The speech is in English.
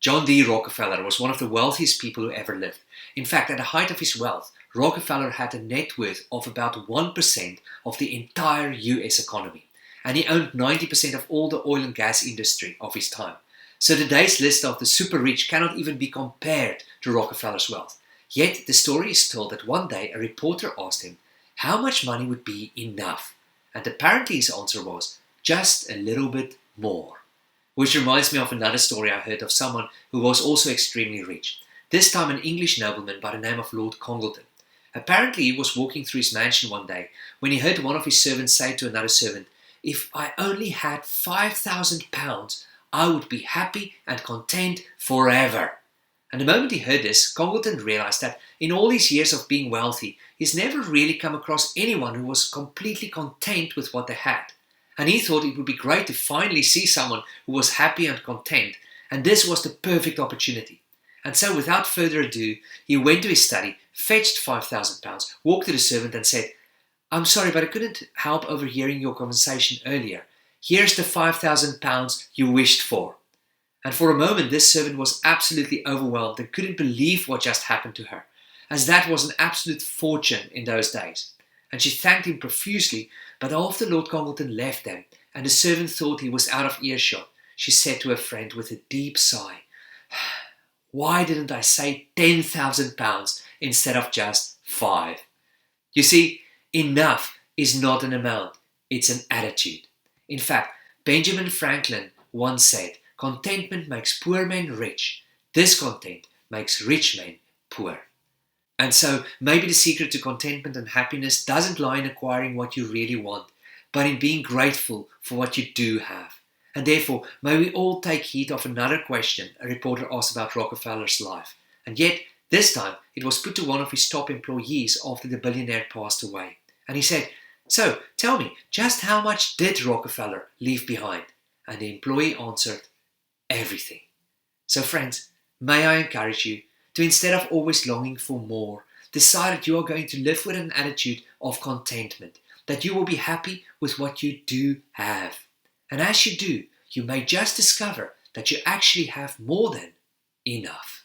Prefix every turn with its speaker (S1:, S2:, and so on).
S1: John D. Rockefeller was one of the wealthiest people who ever lived. In fact, at the height of his wealth, Rockefeller had a net worth of about 1% of the entire US economy, and he owned 90% of all the oil and gas industry of his time. So today's list of the super rich cannot even be compared to Rockefeller's wealth. Yet the story is told that one day a reporter asked him how much money would be enough, and apparently his answer was just a little bit more. Which reminds me of another story I heard of someone who was also extremely rich. This time an English nobleman by the name of Lord Congleton. Apparently he was walking through his mansion one day when he heard one of his servants say to another servant, "If I only had £5,000, I would be happy and content forever." And the moment he heard this, Congleton realized that in all these years of being wealthy, he's never really come across anyone who was completely content with what they had. And he thought it would be great to finally see someone who was happy and content, and this was the perfect opportunity. And so without further ado, he went to his study, fetched £5,000, walked to the servant and said, "I'm sorry, but I couldn't help overhearing your conversation earlier. Here's the £5,000 you wished for." And for a moment this servant was absolutely overwhelmed and couldn't believe what just happened to her, as that was an absolute fortune in those days. And she thanked him profusely, but after Lord Congleton left them and the servant thought he was out of earshot, she said to her friend with a deep sigh, "Why didn't I say £10,000 instead of just 5? You see, enough is not an amount, it's an attitude. In fact, Benjamin Franklin once said, "Contentment makes poor men rich, discontent makes rich men poor." And so, maybe the secret to contentment and happiness doesn't lie in acquiring what you really want, but in being grateful for what you do have. And therefore, may we all take heed of another question a reporter asked about Rockefeller's life. And yet, this time, it was put to one of his top employees after the billionaire passed away. And he said, "So, tell me, just how much did Rockefeller leave behind?" And the employee answered, "Everything." So friends, may I encourage you to, instead of always longing for more, decide that you are going to live with an attitude of contentment, that you will be happy with what you do have. And as you do, you may just discover that you actually have more than enough.